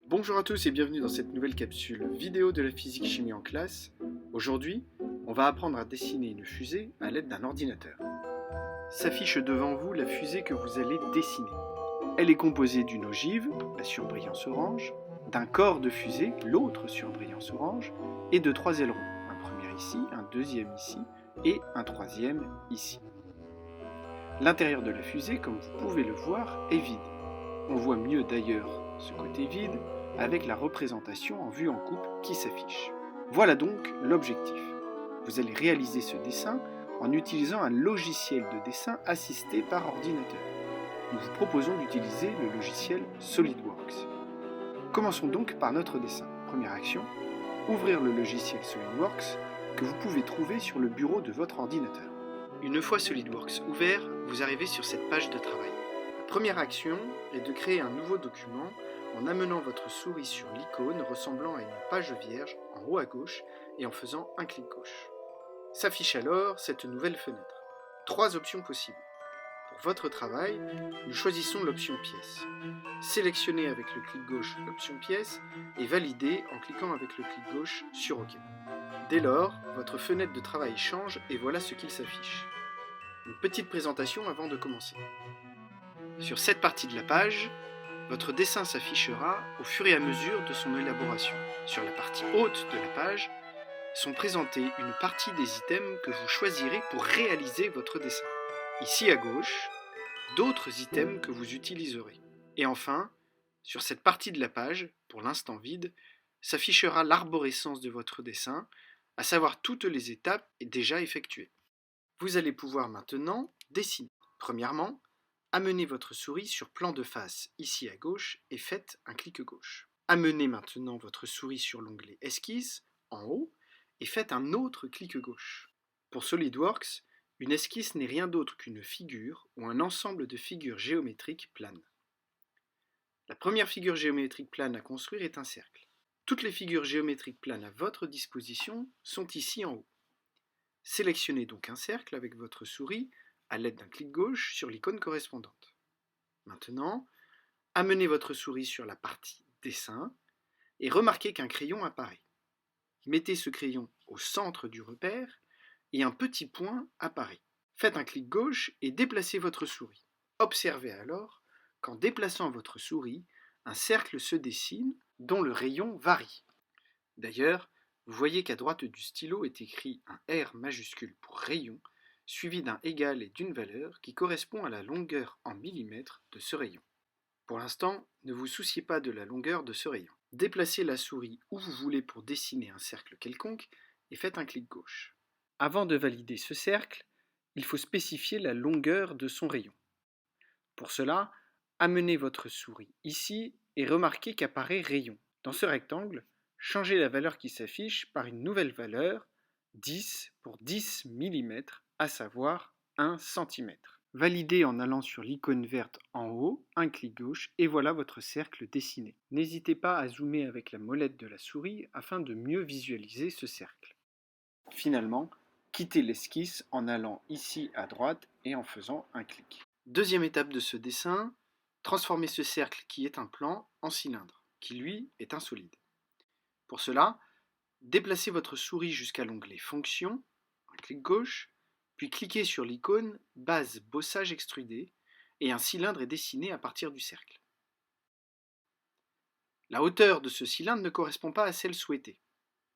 Bonjour à tous et bienvenue dans cette nouvelle capsule vidéo de la physique-chimie en classe. Aujourd'hui, on va apprendre à dessiner une fusée à l'aide d'un ordinateur. S'affiche devant vous la fusée que vous allez dessiner. Elle est composée d'une ogive, la surbrillance orange, d'un corps de fusée, l'autre surbrillance orange, et de trois ailerons, un premier ici, un deuxième ici et un troisième ici. L'intérieur de la fusée, comme vous pouvez le voir, est vide. On voit mieux d'ailleurs ce côté vide avec la représentation en vue en coupe qui s'affiche. Voilà donc l'objectif. Vous allez réaliser ce dessin en utilisant un logiciel de dessin assisté par ordinateur. Nous vous proposons d'utiliser le logiciel SolidWorks. Commençons donc par notre dessin. Première action, ouvrir le logiciel SolidWorks que vous pouvez trouver sur le bureau de votre ordinateur. Une fois SolidWorks ouvert, vous arrivez sur cette page de travail. La première action est de créer un nouveau document en amenant votre souris sur l'icône ressemblant à une page vierge en haut à gauche et en faisant un clic gauche. S'affiche alors cette nouvelle fenêtre. Trois options possibles. Pour votre travail, nous choisissons l'option pièce. Sélectionnez avec le clic gauche l'option pièce et validez en cliquant avec le clic gauche sur OK. Dès lors, votre fenêtre de travail change et voilà ce qu'il s'affiche. Une petite présentation avant de commencer. Sur cette partie de la page, votre dessin s'affichera au fur et à mesure de son élaboration. Sur la partie haute de la page sont présentés une partie des items que vous choisirez pour réaliser votre dessin. Ici à gauche, d'autres items que vous utiliserez. Et enfin, sur cette partie de la page, pour l'instant vide, s'affichera l'arborescence de votre dessin, à savoir toutes les étapes déjà effectuées. Vous allez pouvoir maintenant dessiner. Premièrement, amenez votre souris sur plan de face ici à gauche et faites un clic gauche. Amenez maintenant votre souris sur l'onglet Esquisse en haut et faites un autre clic gauche. Pour SolidWorks, une esquisse n'est rien d'autre qu'une figure ou un ensemble de figures géométriques planes. La première figure géométrique plane à construire est un cercle. Toutes les figures géométriques planes à votre disposition sont ici en haut. Sélectionnez donc un cercle avec votre souris à l'aide d'un clic gauche sur l'icône correspondante. Maintenant, amenez votre souris sur la partie Dessin et remarquez qu'un crayon apparaît. Mettez ce crayon au centre du repère et un petit point apparaît. Faites un clic gauche et déplacez votre souris. Observez alors qu'en déplaçant votre souris, un cercle se dessine dont le rayon varie. D'ailleurs, vous voyez qu'à droite du stylo est écrit un R majuscule pour rayon, suivi d'un égal et d'une valeur qui correspond à la longueur en millimètres de ce rayon. Pour l'instant, ne vous souciez pas de la longueur de ce rayon. Déplacez la souris où vous voulez pour dessiner un cercle quelconque et faites un clic gauche. Avant de valider ce cercle, il faut spécifier la longueur de son rayon. Pour cela, amenez votre souris ici et remarquez qu'apparaît rayon. Dans ce rectangle, changez la valeur qui s'affiche par une nouvelle valeur, 10 pour 10 mm, à savoir 1 cm. Validez en allant sur l'icône verte en haut, un clic gauche, et voilà votre cercle dessiné. N'hésitez pas à zoomer avec la molette de la souris afin de mieux visualiser ce cercle. Finalement, quittez l'esquisse en allant ici à droite et en faisant un clic. Deuxième étape de ce dessin, transformez ce cercle qui est un plan en cylindre, qui lui est un solide. Pour cela, déplacez votre souris jusqu'à l'onglet Fonction, un clic gauche, puis cliquez sur l'icône Base bossage extrudé et un cylindre est dessiné à partir du cercle. La hauteur de ce cylindre ne correspond pas à celle souhaitée.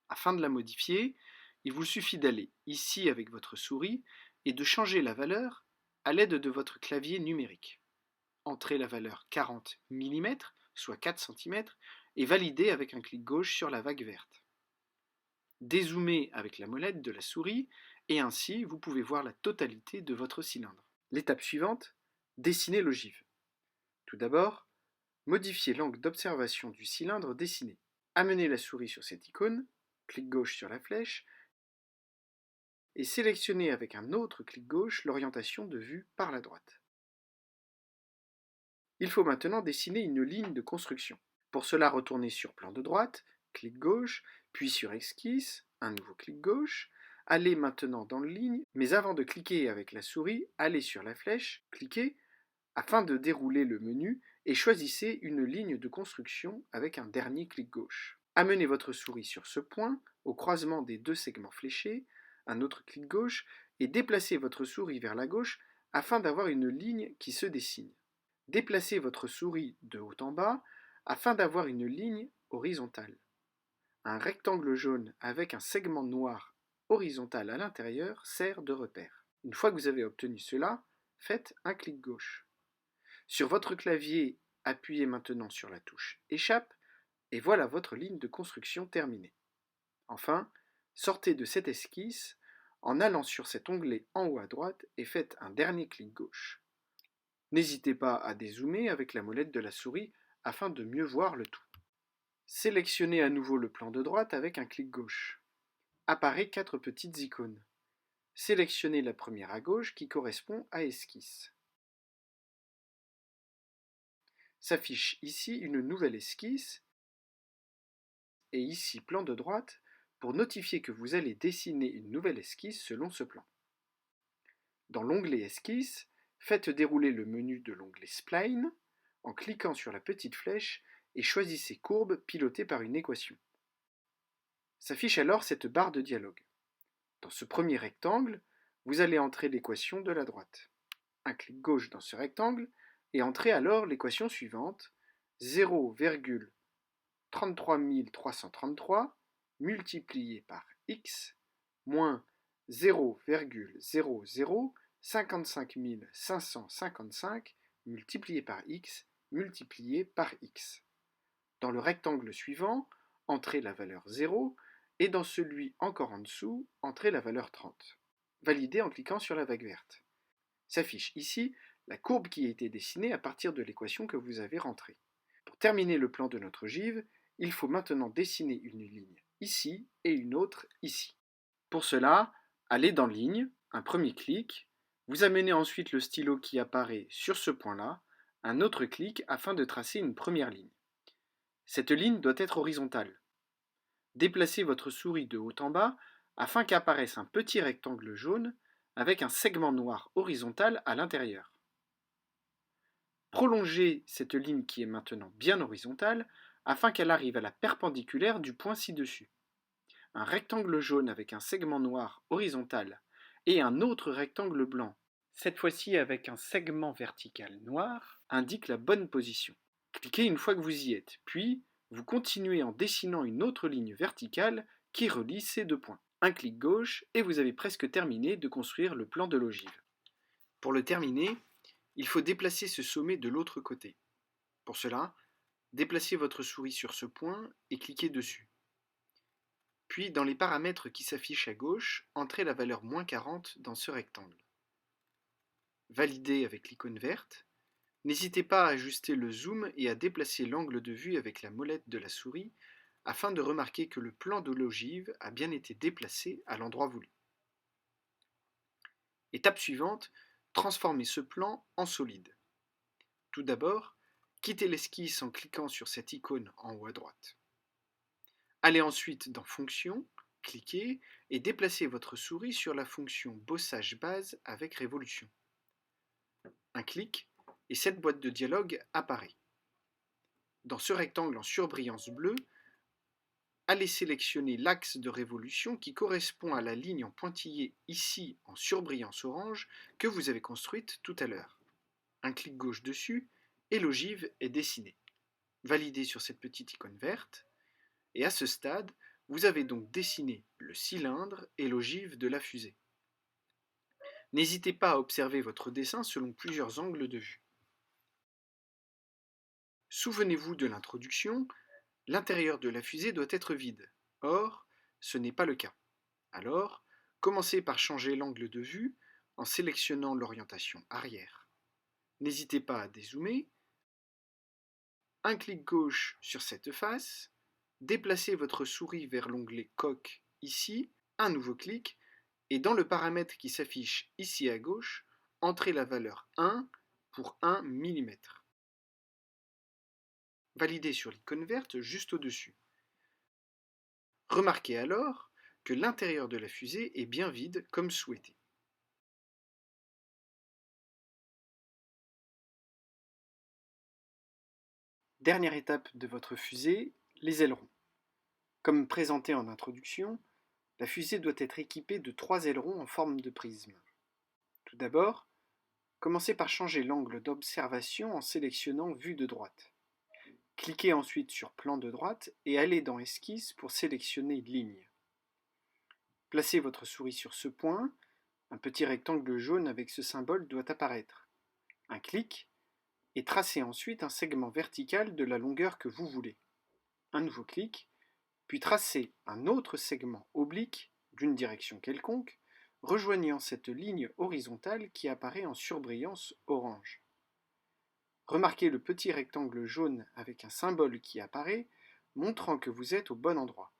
Afin de la modifier, il vous suffit d'aller ici avec votre souris et de changer la valeur à l'aide de votre clavier numérique. Entrez la valeur 40 mm, soit 4 cm, et validez avec un clic gauche sur la vague verte. Dézoomez avec la molette de la souris et ainsi vous pouvez voir la totalité de votre cylindre. L'étape suivante, dessinez l'ogive. Tout d'abord, modifiez l'angle d'observation du cylindre dessiné. Amenez la souris sur cette icône, clic gauche sur la flèche, et sélectionnez avec un autre clic gauche l'orientation de vue par la droite. Il faut maintenant dessiner une ligne de construction. Pour cela, retournez sur plan de droite, clic gauche, puis sur esquisse, un nouveau clic gauche. Allez maintenant dans ligne, mais avant de cliquer avec la souris, allez sur la flèche, cliquez, afin de dérouler le menu et choisissez une ligne de construction avec un dernier clic gauche. Amenez votre souris sur ce point, au croisement des deux segments fléchés, un autre clic gauche, et déplacez votre souris vers la gauche afin d'avoir une ligne qui se dessine. Déplacez votre souris de haut en bas afin d'avoir une ligne horizontale. Un rectangle jaune avec un segment noir horizontal à l'intérieur sert de repère. Une fois que vous avez obtenu cela, faites un clic gauche. Sur votre clavier, appuyez maintenant sur la touche Échappe et voilà votre ligne de construction terminée. Enfin, sortez de cette esquisse en allant sur cet onglet en haut à droite et faites un dernier clic gauche. N'hésitez pas à dézoomer avec la molette de la souris afin de mieux voir le tout. Sélectionnez à nouveau le plan de droite avec un clic gauche. Apparaît 4 petites icônes. Sélectionnez la première à gauche qui correspond à Esquisse. S'affiche ici une nouvelle esquisse et ici plan de droite pour notifier que vous allez dessiner une nouvelle esquisse selon ce plan. Dans l'onglet Esquisse, faites dérouler le menu de l'onglet Spline en cliquant sur la petite flèche et choisissez Courbe pilotée par une équation. S'affiche alors cette barre de dialogue. Dans ce premier rectangle, vous allez entrer l'équation de la droite. Un clic gauche dans ce rectangle et entrez alors l'équation suivante, 0,33 333 multiplié par x moins 0,0055 555 multiplié par x multiplié par x. Dans le rectangle suivant, entrez la valeur 0 et dans celui encore en dessous, entrez la valeur 30. Validez en cliquant sur la vague verte. S'affiche ici la courbe qui a été dessinée à partir de l'équation que vous avez rentrée. Pour terminer le plan de notre ogive, il faut maintenant dessiner une ligne ici et une autre ici. Pour cela, allez dans Ligne, un premier clic, vous amenez ensuite le stylo qui apparaît sur ce point-là, un autre clic afin de tracer une première ligne. Cette ligne doit être horizontale. Déplacez votre souris de haut en bas afin qu'apparaisse un petit rectangle jaune avec un segment noir horizontal à l'intérieur. Prolongez cette ligne qui est maintenant bien horizontale afin qu'elle arrive à la perpendiculaire du point ci-dessus. Un rectangle jaune avec un segment noir horizontal et un autre rectangle blanc, cette fois-ci avec un segment vertical noir, indique la bonne position. Cliquez une fois que vous y êtes, puis vous continuez en dessinant une autre ligne verticale qui relie ces deux points. Un clic gauche et vous avez presque terminé de construire le plan de l'ogive. Pour le terminer, il faut déplacer ce sommet de l'autre côté. Pour cela, déplacez votre souris sur ce point et cliquez dessus. Puis, dans les paramètres qui s'affichent à gauche, entrez la valeur -40 dans ce rectangle. Validez avec l'icône verte. N'hésitez pas à ajuster le zoom et à déplacer l'angle de vue avec la molette de la souris afin de remarquer que le plan de l'ogive a bien été déplacé à l'endroit voulu. Étape suivante, transformez ce plan en solide. Tout d'abord, quittez l'esquisse en cliquant sur cette icône en haut à droite. Allez ensuite dans Fonction, cliquez et déplacez votre souris sur la fonction Bossage base avec révolution. Un clic et cette boîte de dialogue apparaît. Dans ce rectangle en surbrillance bleue, allez sélectionner l'axe de révolution qui correspond à la ligne en pointillé ici en surbrillance orange que vous avez construite tout à l'heure. Un clic gauche dessus et l'ogive est dessinée. Validez sur cette petite icône verte. Et à ce stade, vous avez donc dessiné le cylindre et l'ogive de la fusée. N'hésitez pas à observer votre dessin selon plusieurs angles de vue. Souvenez-vous de l'introduction, l'intérieur de la fusée doit être vide. Or, ce n'est pas le cas. Alors, commencez par changer l'angle de vue en sélectionnant l'orientation arrière. N'hésitez pas à dézoomer. Un clic gauche sur cette face. Déplacez votre souris vers l'onglet Coque ici, un nouveau clic, et dans le paramètre qui s'affiche ici à gauche, entrez la valeur 1 pour 1 mm. Validez sur l'icône verte juste au-dessus. Remarquez alors que l'intérieur de la fusée est bien vide comme souhaité. Dernière étape de votre fusée, les ailerons. Comme présenté en introduction, la fusée doit être équipée de 3 ailerons en forme de prisme. Tout d'abord, commencez par changer l'angle d'observation en sélectionnant Vue de droite. Cliquez ensuite sur Plan de droite et allez dans Esquisse pour sélectionner Ligne. Placez votre souris sur ce point, un petit rectangle jaune avec ce symbole doit apparaître. Un clic, et tracez ensuite un segment vertical de la longueur que vous voulez. Un nouveau clic, puis tracez un autre segment oblique d'une direction quelconque, rejoignant cette ligne horizontale qui apparaît en surbrillance orange. Remarquez le petit rectangle jaune avec un symbole qui apparaît, montrant que vous êtes au bon endroit.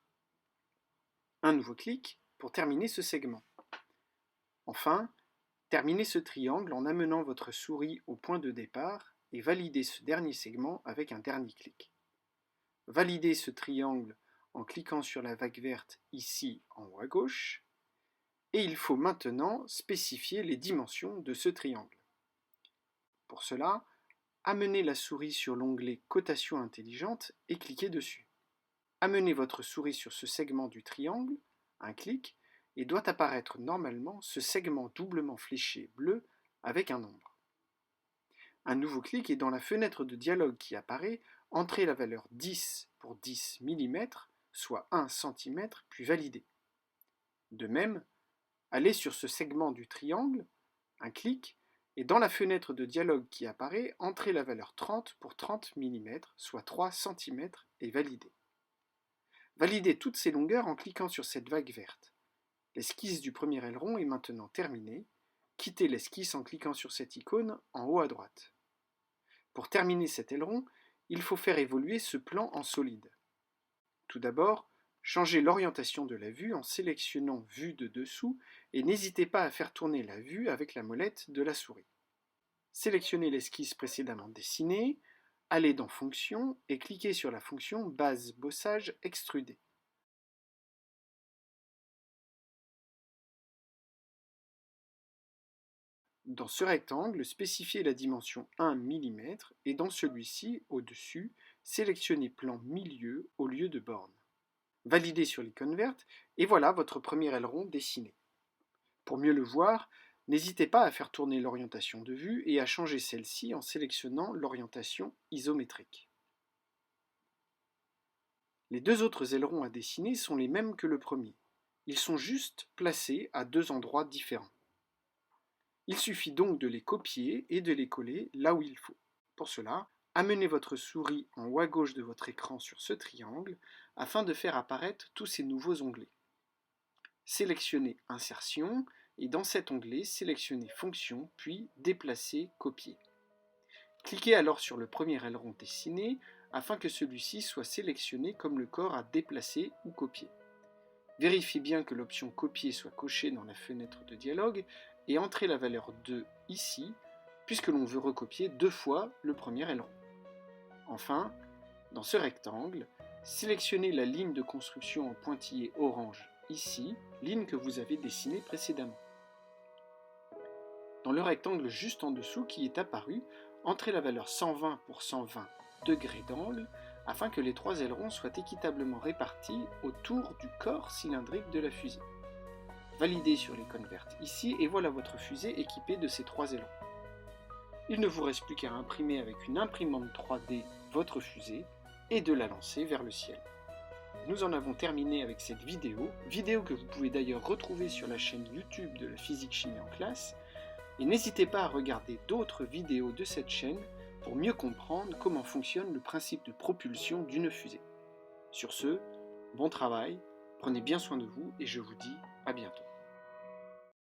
Un nouveau clic pour terminer ce segment. Enfin, terminez ce triangle en amenant votre souris au point de départ et validez ce dernier segment avec un dernier clic. Validez ce triangle en cliquant sur la vague verte ici en haut à gauche, et il faut maintenant spécifier les dimensions de ce triangle. Pour cela, amenez la souris sur l'onglet Cotation intelligente et cliquez dessus. Amenez votre souris sur ce segment du triangle, un clic, et doit apparaître normalement ce segment doublement fléché bleu avec un nombre. Un nouveau clic et dans la fenêtre de dialogue qui apparaît, entrez la valeur 10 pour 10 mm, soit 1 cm, puis validez. De même, allez sur ce segment du triangle, un clic, et dans la fenêtre de dialogue qui apparaît, entrez la valeur 30 pour 30 mm, soit 3 cm, et validez. Validez toutes ces longueurs en cliquant sur cette vague verte. L'esquisse du premier aileron est maintenant terminée. Quittez l'esquisse en cliquant sur cette icône en haut à droite. Pour terminer cet aileron, il faut faire évoluer ce plan en solide. Tout d'abord, changez l'orientation de la vue en sélectionnant Vue de dessous et n'hésitez pas à faire tourner la vue avec la molette de la souris. Sélectionnez l'esquisse précédemment dessinée, allez dans Fonction et cliquez sur la fonction Base bossage extrudée. Dans ce rectangle, spécifiez la dimension 1 mm et dans celui-ci, au-dessus, sélectionnez Plan Milieu au lieu de Borne. Validez sur l'icône verte et voilà votre premier aileron dessiné. Pour mieux le voir, n'hésitez pas à faire tourner l'orientation de vue et à changer celle-ci en sélectionnant l'orientation isométrique. Les deux autres ailerons à dessiner sont les mêmes que le premier. Ils sont juste placés à deux endroits différents. Il suffit donc de les copier et de les coller là où il faut. Pour cela, amenez votre souris en haut à gauche de votre écran sur ce triangle afin de faire apparaître tous ces nouveaux onglets. Sélectionnez Insertion et dans cet onglet, sélectionnez Fonction puis Déplacer, Copier. Cliquez alors sur le premier aileron dessiné afin que celui-ci soit sélectionné comme le corps à déplacer ou copier. Vérifiez bien que l'option Copier soit cochée dans la fenêtre de dialogue et entrez la valeur 2 ici, puisque l'on veut recopier 2 fois le premier aileron. Enfin, dans ce rectangle, sélectionnez la ligne de construction en pointillé orange ici, ligne que vous avez dessinée précédemment. Dans le rectangle juste en dessous qui est apparu, entrez la valeur 120 pour 120 degrés d'angle afin que les 3 ailerons soient équitablement répartis autour du corps cylindrique de la fusée. Validez sur l'icône verte ici et voilà votre fusée équipée de ces 3 ailerons. Il ne vous reste plus qu'à imprimer avec une imprimante 3D votre fusée et de la lancer vers le ciel. Nous en avons terminé avec cette vidéo que vous pouvez d'ailleurs retrouver sur la chaîne YouTube de la physique chimie en classe, et n'hésitez pas à regarder d'autres vidéos de cette chaîne pour mieux comprendre comment fonctionne le principe de propulsion d'une fusée. Sur ce, bon travail, prenez bien soin de vous et je vous dis à bientôt.